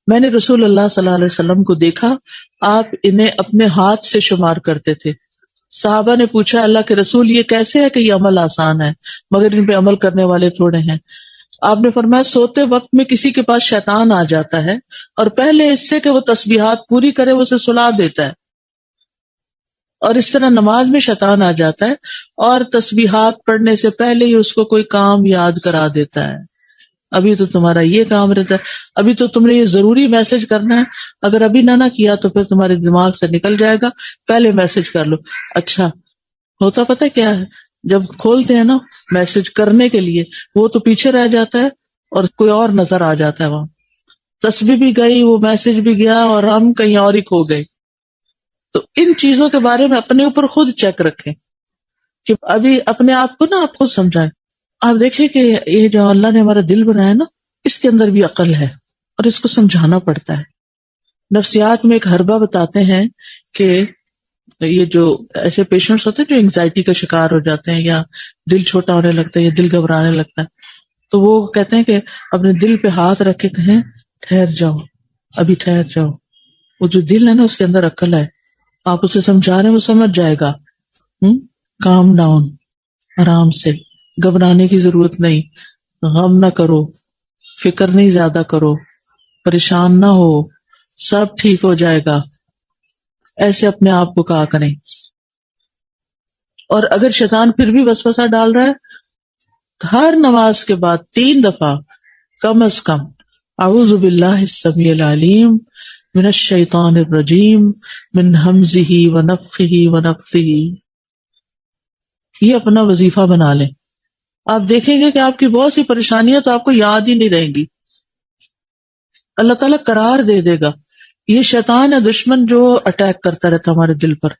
میں نے رسول اللہ صلی اللہ علیہ وسلم کو دیکھا، آپ انہیں اپنے ہاتھ سے شمار کرتے تھے. صحابہ نے پوچھا اللہ کے رسول یہ کیسے ہے کہ یہ عمل آسان ہے مگر ان پہ عمل کرنے والے تھوڑے ہیں؟ آپ نے فرمایا سوتے وقت میں کسی کے پاس شیطان آ جاتا ہے اور پہلے اس سے کہ وہ تسبیحات پوری کرے وہ اسے سلا دیتا ہے، اور اس طرح نماز میں شیطان آ جاتا ہے اور تسبیحات پڑھنے سے پہلے ہی اس کو کوئی کام یاد کرا دیتا ہے. ابھی تو تمہارا یہ کام رہتا ہے، ابھی تو تم نے یہ ضروری میسج کرنا ہے، اگر ابھی نہ کیا تو پھر تمہارے دماغ سے نکل جائے گا، پہلے میسج کر لو. اچھا ہوتا پتہ کیا ہے، جب کھولتے ہیں نا میسج کرنے کے لیے وہ تو پیچھے رہ جاتا ہے اور کوئی اور نظر آ جاتا ہے. وہاں تسبیح بھی گئی، وہ میسج بھی گیا اور ہم کہیں اور ہی کھو گئے. تو ان چیزوں کے بارے میں اپنے اوپر خود چیک رکھیں کہ ابھی اپنے آپ کو نا آپ خود سمجھائیں. آپ دیکھیں کہ یہ جو اللہ نے ہمارا دل بنایا نا اس کے اندر بھی عقل ہے اور اس کو سمجھانا پڑتا ہے. نفسیات میں ایک حربہ بتاتے ہیں کہ یہ جو ایسے پیشنٹس ہوتے ہیں جو انگزائٹی کا شکار ہو جاتے ہیں یا دل چھوٹا ہونے لگتا ہے یا دل گھبرانے لگتا ہے، تو وہ کہتے ہیں کہ اپنے دل پہ ہاتھ رکھ کے کہیں ٹھہر جاؤ، ابھی ٹھہر جاؤ. وہ جو دل ہے نا اس کے اندر عقل ہے، آپ اسے سمجھا رہے ہیں وہ سمجھ جائے گا. کام ڈاؤن، آرام سے، گھبرانے کی ضرورت نہیں، غم نہ کرو، فکر نہیں زیادہ کرو، پریشان نہ ہو، سب ٹھیک ہو جائے گا. ایسے اپنے آپ کو کہا کریں. اور اگر شیطان پھر بھی وسوسہ ڈال رہا ہے تو ہر نماز کے بعد 3 دفعہ کم از کم اعوذ باللہ السمیع العلیم من الشیطان الرجیم من ہمزہ ونفخہ ونفثہ، یہ اپنا وظیفہ بنا لیں. آپ دیکھیں گے کہ آپ کی بہت سی پریشانیاں تو آپ کو یاد ہی نہیں رہیں گی. اللہ تعالیٰ قرار دے دے گا. یہ شیطان ہے دشمن جو اٹیک کرتا رہتا ہمارے دل پر.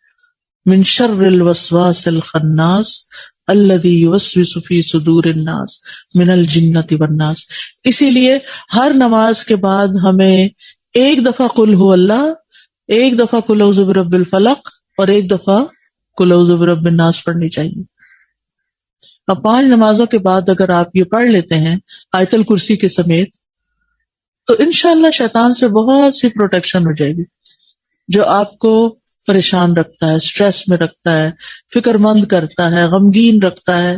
من شر الوسواس الخناس الذی یوسوس فی صدور الناس من الجنۃ والناس. اسی لیے ہر نماز کے بعد ہمیں 1 دفعہ قل هو اللہ، 1 دفعہ قل اعوذ برب الفلق اور 1 دفعہ قل اعوذ برب الناس پڑھنی چاہیے. اب 5 نمازوں کے بعد اگر آپ یہ پڑھ لیتے ہیں آیت الکرسی کے سمیت تو انشاءاللہ شیطان سے بہت سی پروٹیکشن ہو جائے گی. جو آپ کو پریشان رکھتا ہے، سٹریس میں رکھتا ہے، فکر مند کرتا ہے، غمگین رکھتا ہے،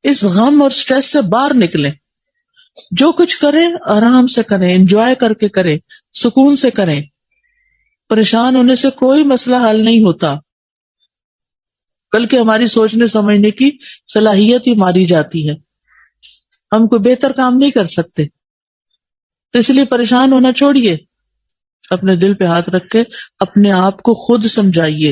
اس غم اور سٹریس سے باہر نکلیں. جو کچھ کریں آرام سے کریں، انجوائے کر کے کریں، سکون سے کریں. پریشان ہونے سے کوئی مسئلہ حل نہیں ہوتا، بلکہ ہماری سوچنے سمجھنے کی صلاحیت ہی ماری جاتی ہے. ہم کوئی بہتر کام نہیں کر سکتے. تو اس لیے پریشان ہونا چھوڑیے، اپنے دل پہ ہاتھ رکھ کے اپنے آپ کو خود سمجھائیے.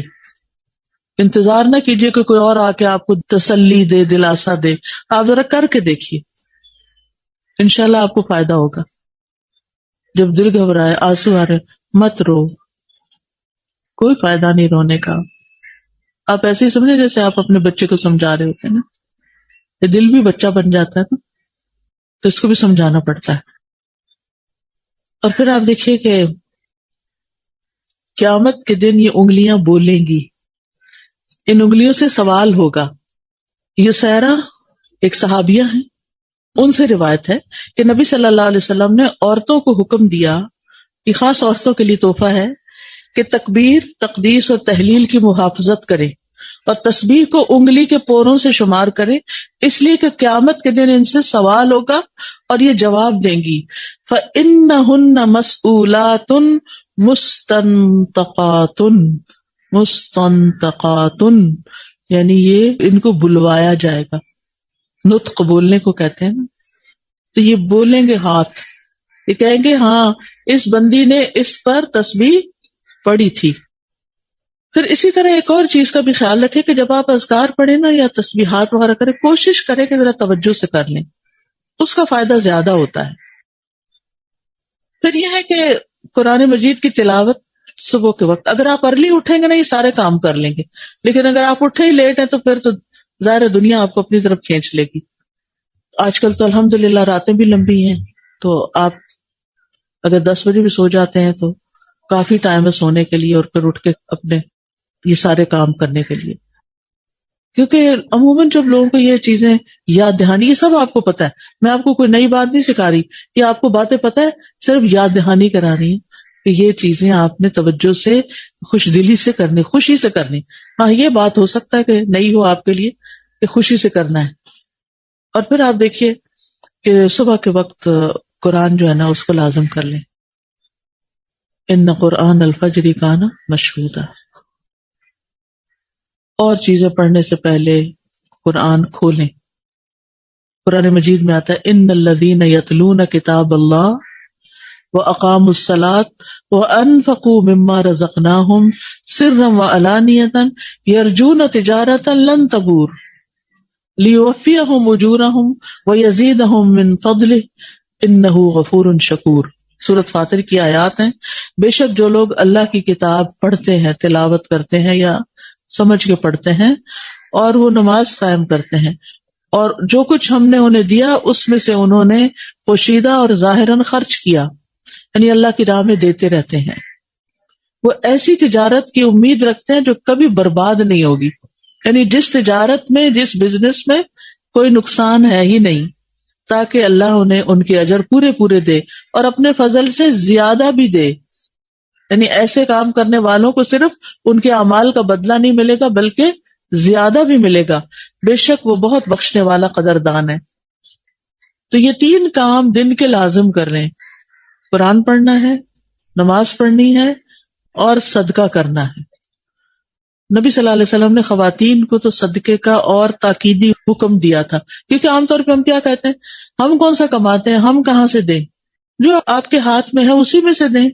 انتظار نہ کیجیے کہ کوئی اور آ کے آپ کو تسلی دے، دلاسا دے. آپ ذرا کر کے دیکھیے، انشاءاللہ آپ کو فائدہ ہوگا. جب دل گھبرائے، آنسو آ رہے، مت رو، کوئی فائدہ نہیں رونے کا. آپ ایسے ہی سمجھے جیسے آپ اپنے بچے کو سمجھا رہے ہوتے ہیں نا. یہ دل بھی بچہ بن جاتا ہے نا، تو اس کو بھی سمجھانا پڑتا ہے. اور پھر آپ دیکھیے کہ قیامت کے دن یہ انگلیاں بولیں گی، ان انگلیوں سے سوال ہوگا. یہ سیرا ایک صحابیہ ہیں، ان سے روایت ہے کہ نبی صلی اللہ علیہ وسلم نے عورتوں کو حکم دیا، یہ خاص عورتوں کے لیے تحفہ ہے، کہ تکبیر، تقدیس اور تحلیل کی محافظت کریں اور تسبیح کو انگلی کے پوروں سے شمار کریں، اس لیے کہ قیامت کے دن ان سے سوال ہوگا اور یہ جواب دیں گی. فَإِنَّهُنَّ مَسْئُولَاتٌ مُسْتَنْتَقَاتٌ، یعنی یہ ان کو بلوایا جائے گا. نطق بولنے کو کہتے ہیں نا، تو یہ بولیں گے ہاتھ، یہ کہیں گے ہاں اس بندی نے اس پر تسبیح پڑھی تھی. پھر اسی طرح ایک اور چیز کا بھی خیال رکھے کہ جب آپ اذکار پڑھیں نا یا تسبیحات وغیرہ کریں، کوشش کریں کہ ذرا توجہ سے کر لیں، اس کا فائدہ زیادہ ہوتا ہے. پھر یہ ہے کہ قرآن مجید کی تلاوت صبح کے وقت، اگر آپ ارلی اٹھیں گے نا یہ سارے کام کر لیں گے، لیکن اگر آپ اٹھے ہی لیٹ ہیں تو پھر تو ظاہر دنیا آپ کو اپنی طرف کھینچ لے گی. آج کل تو الحمدللہ راتیں بھی لمبی ہیں، تو آپ اگر 10 بجے بھی سو جاتے ہیں تو کافی ٹائم ہے سونے کے لیے، اور پھر اٹھ کے اپنے یہ سارے کام کرنے کے لیے. کیونکہ عموماً جب لوگوں کو یہ چیزیں یاد دہانی، یہ سب آپ کو پتا ہے، میں آپ کو کوئی نئی بات نہیں سکھا رہی، یہ آپ کو باتیں پتا ہے، صرف یاد دہانی کرا رہی ہیں کہ یہ چیزیں آپ نے توجہ سے، خوش دلی سے کرنی، خوشی سے کرنی. ہاں یہ بات ہو سکتا ہے کہ نئی ہو آپ کے لیے کہ خوشی سے کرنا ہے. اور پھر آپ دیکھیے کہ صبح کے وقت قرآن جو ہے نا اس کو لازم کر لیں. ان قرآن الفجر کان مشہودا. اور چیزیں پڑھنے سے پہلے قرآن کھولیں. قرآن مجید میں آتا ہے ان الذین یتلون کتاب اللہ واقاموا الصلاۃ وانفقوا مما رزقناہم سرا وعلانیۃ یرجون تجارۃ لن تبور لیوفیہم اجورہم ویزیدہم من فضلہ انہ غفور شکور. سورۃ فاطر کی آیات ہیں. بے شک جو لوگ اللہ کی کتاب پڑھتے ہیں، تلاوت کرتے ہیں یا سمجھ کے پڑھتے ہیں، اور وہ نماز قائم کرتے ہیں، اور جو کچھ ہم نے انہیں دیا اس میں سے انہوں نے پوشیدہ اور ظاہراً خرچ کیا، یعنی اللہ کی راہ میں دیتے رہتے ہیں، وہ ایسی تجارت کی امید رکھتے ہیں جو کبھی برباد نہیں ہوگی. یعنی جس تجارت میں، جس بزنس میں کوئی نقصان ہے ہی نہیں، تاکہ اللہ انہیں ان کے اجر پورے پورے دے اور اپنے فضل سے زیادہ بھی دے. یعنی ایسے کام کرنے والوں کو صرف ان کے اعمال کا بدلہ نہیں ملے گا بلکہ زیادہ بھی ملے گا، بے شک وہ بہت بخشنے والا قدردان ہے. تو یہ 3 کام دن کے لازم کر رہے ہیں، قرآن پڑھنا ہے، نماز پڑھنی ہے، اور صدقہ کرنا ہے. نبی صلی اللہ علیہ وسلم نے خواتین کو تو صدقے کا اور تاکیدی حکم دیا تھا، کیونکہ عام طور پہ ہم کیا کہتے ہیں، ہم کون سا کماتے ہیں، ہم کہاں سے دیں، جو آپ کے ہاتھ میں ہے اسی میں سے دیں.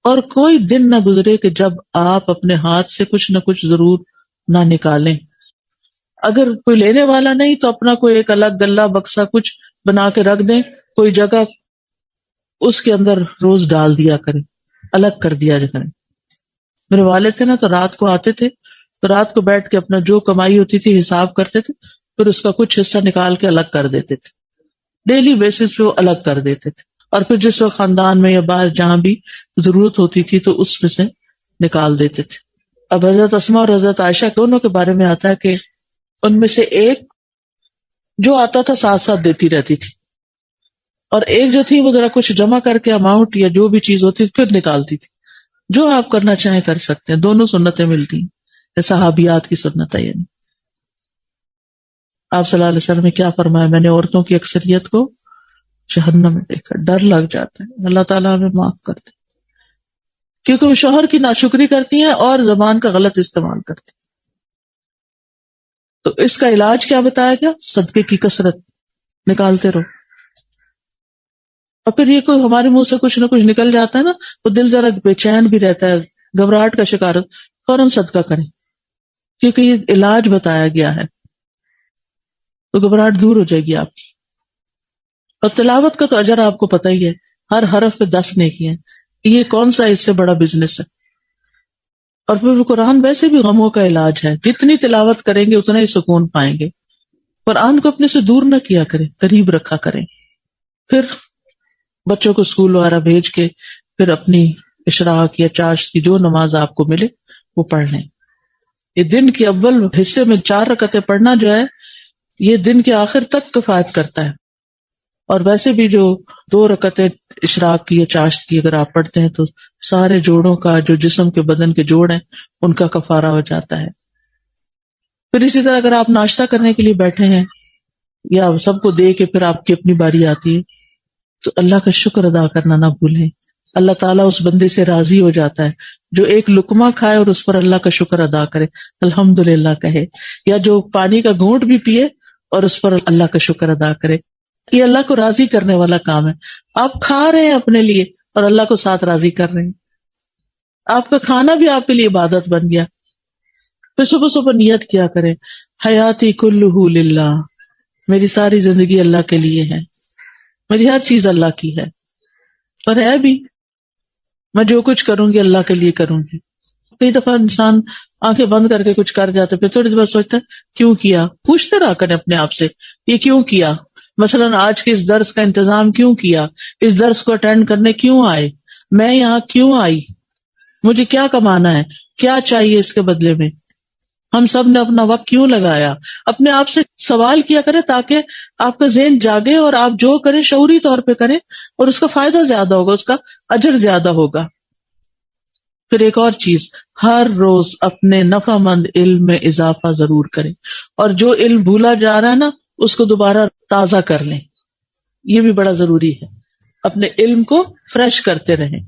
اور کوئی دن نہ گزرے کہ جب آپ اپنے ہاتھ سے کچھ نہ کچھ ضرور نہ نکالیں. اگر کوئی لینے والا نہیں تو اپنا کوئی ایک الگ گلہ بکسا کچھ بنا کے رکھ دیں، کوئی جگہ اس کے اندر روز ڈال دیا کریں، الگ کر دیا کریں. میرے والد تھے نا تو رات کو آتے تھے، تو رات کو بیٹھ کے اپنا جو کمائی ہوتی تھی حساب کرتے تھے، پھر اس کا کچھ حصہ نکال کے الگ کر دیتے تھے. ڈیلی بیسس پہ وہ الگ کر دیتے تھے، اور پھر جس وقت خاندان میں یا باہر جہاں بھی ضرورت ہوتی تھی تو اس میں سے نکال دیتے تھے. اب حضرت اسماء اور حضرت عائشہ دونوں کے بارے میں آتا ہے کہ ان میں سے ایک جو آتا تھا ساتھ ساتھ دیتی رہتی تھی، اور ایک جو تھی وہ ذرا کچھ جمع کر کے اماؤنٹ یا جو بھی چیز ہوتی تھی پھر نکالتی تھی. جو آپ کرنا چاہیں کر سکتے ہیں، دونوں سنتیں ملتی ہیں، صحابیات کی سنت ہے. یعنی آپ صلی اللہ علیہ وسلم نے کیا فرمایا، میں نے عورتوں کی اکثریت کو جہنم میں دیکھا، ڈر لگ جاتا ہے. اللہ تعالیٰ ہمیں معاف کرتے، کیونکہ وہ شوہر کی ناشکری کرتی ہیں اور زبان کا غلط استعمال کرتی ہیں. تو اس کا علاج کیا بتایا گیا، صدقے کی کثرت نکالتے رہو. اور پھر یہ کوئی ہمارے منہ سے کچھ نہ کچھ نکل جاتا ہے نا تو دل ذرا بے چین بھی رہتا ہے، گھبراہٹ کا شکار، فوراً صدقہ کریں، کیونکہ یہ علاج بتایا گیا ہے، تو گھبراہٹ دور ہو جائے گی آپ کی. اور تلاوت کا تو اجر آپ کو پتہ ہی ہے، ہر حرف پہ 10 نیکی ہیں. یہ کون سا اس سے بڑا بزنس ہے. اور پھر قرآن ویسے بھی غموں کا علاج ہے، جتنی تلاوت کریں گے اتنا ہی سکون پائیں گے. قرآن کو اپنے سے دور نہ کیا کریں، قریب رکھا کریں. پھر بچوں کو اسکول وغیرہ بھیج کے پھر اپنی اشراق یا چاشت کی جو نماز آپ کو ملے وہ پڑھ لیں. یہ دن کے اول حصے میں 4 رکعتیں پڑھنا جو ہے یہ دن کے آخر تک کفایت کرتا ہے. اور ویسے بھی جو 2 رکعتیں اشراق کی یا چاشت کی اگر آپ پڑھتے ہیں تو سارے جوڑوں کا، جو جسم کے بدن کے جوڑ ہیں ان کا کفارہ ہو جاتا ہے. پھر اسی طرح اگر آپ ناشتہ کرنے کے لیے بیٹھے ہیں یا سب کو دے کے پھر آپ کی اپنی باری آتی ہے تو اللہ کا شکر ادا کرنا نہ بھولیں. اللہ تعالیٰ اس بندے سے راضی ہو جاتا ہے جو ایک لقمہ کھائے اور اس پر اللہ کا شکر ادا کرے، الحمدللہ کہے، یا جو پانی کا گھونٹ بھی پیے اور اس پر اللہ کا شکر ادا کرے. یہ اللہ کو راضی کرنے والا کام ہے. آپ کھا رہے ہیں اپنے لیے اور اللہ کو ساتھ راضی کر رہے ہیں. آپ کا کھانا بھی آپ کے لیے عبادت بن گیا. پھر صبح صبح نیت کیا کریں, حیاتی کلہ للہ, میری ساری زندگی اللہ کے لیے ہے, میری ہر چیز اللہ کی ہے, اور ہے بھی, میں جو کچھ کروں گی اللہ کے لیے کروں گی. کئی دفعہ انسان آنکھیں بند کر کے کچھ کر جاتا ہے, پھر تھوڑی دیر بعد سوچتا ہے کیوں کیا. پوچھتے رہا کریں اپنے آپ سے, یہ کیوں کیا, مثلاً آج کے اس درس کا انتظام کیوں کیا, اس درس کو اٹینڈ کرنے کیوں آئے, میں یہاں کیوں آئی, مجھے کیا کمانا ہے, کیا چاہیے اس کے بدلے میں, ہم سب نے اپنا وقت کیوں لگایا. اپنے آپ سے سوال کیا کریں تاکہ آپ کا ذہن جاگے اور آپ جو کریں شعوری طور پہ کریں, اور اس کا فائدہ زیادہ ہوگا, اس کا اجر زیادہ ہوگا. پھر ایک اور چیز, ہر روز اپنے نفع مند علم میں اضافہ ضرور کریں, اور جو علم بھولا جا رہا ہے نا اس کو دوبارہ تازہ کر لیں, یہ بھی بڑا ضروری ہے. اپنے علم کو فریش کرتے رہیں.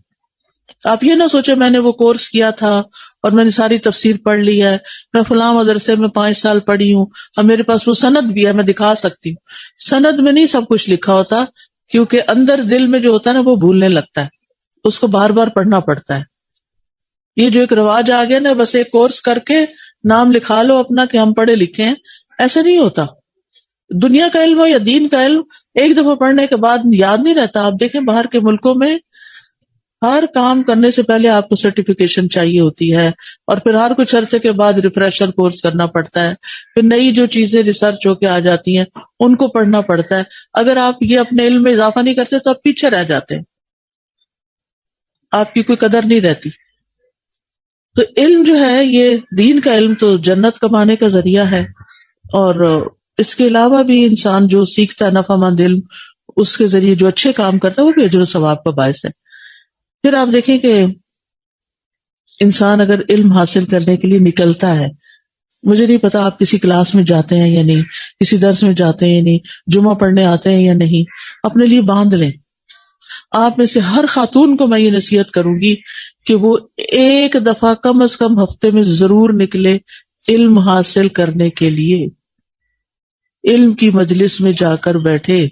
آپ یہ نہ سوچے میں نے وہ کورس کیا تھا اور میں نے ساری تفسیر پڑھ لی ہے, میں فلاں مدرسے میں 5 سال پڑھی ہوں اور میرے پاس وہ سند بھی ہے, میں دکھا سکتی ہوں. سند میں نہیں سب کچھ لکھا ہوتا, کیونکہ اندر دل میں جو ہوتا ہے نا وہ بھولنے لگتا ہے, اس کو بار بار پڑھنا پڑتا ہے. یہ جو ایک رواج آ گیا نا, بس ایک کورس کر کے نام لکھا لو اپنا کہ ہم پڑھے لکھے ہیں, ایسا نہیں ہوتا. دنیا کا علم ہو یا دین کا علم, ایک دفعہ پڑھنے کے بعد یاد نہیں رہتا. آپ دیکھیں باہر کے ملکوں میں ہر کام کرنے سے پہلے آپ کو سرٹیفکیشن چاہیے ہوتی ہے, اور پھر ہر کچھ عرصے کے بعد ریفریشر کورس کرنا پڑتا ہے. پھر نئی جو چیزیں ریسرچ ہو کے آ جاتی ہیں ان کو پڑھنا پڑتا ہے. اگر آپ یہ اپنے علم میں اضافہ نہیں کرتے تو آپ پیچھے رہ جاتے ہیں, آپ کی کوئی قدر نہیں رہتی. تو علم جو ہے, یہ دین کا علم تو جنت کمانے کا ذریعہ ہے, اور اس کے علاوہ بھی انسان جو سیکھتا ہے نفع مند علم, اس کے ذریعے جو اچھے کام کرتا ہے وہ بھی اجر و ثواب کا باعث ہے. پھر آپ دیکھیں کہ انسان اگر علم حاصل کرنے کے لیے نکلتا ہے, مجھے نہیں پتا آپ کسی کلاس میں جاتے ہیں یا نہیں, کسی درس میں جاتے ہیں یا نہیں, جمعہ پڑھنے آتے ہیں یا نہیں, اپنے لیے باندھ لیں. آپ میں سے ہر خاتون کو میں یہ نصیحت کروں گی کہ وہ ایک دفعہ کم از کم ہفتے میں ضرور نکلے علم حاصل کرنے کے لیے, علم کی مجلس میں جا کر بیٹھے,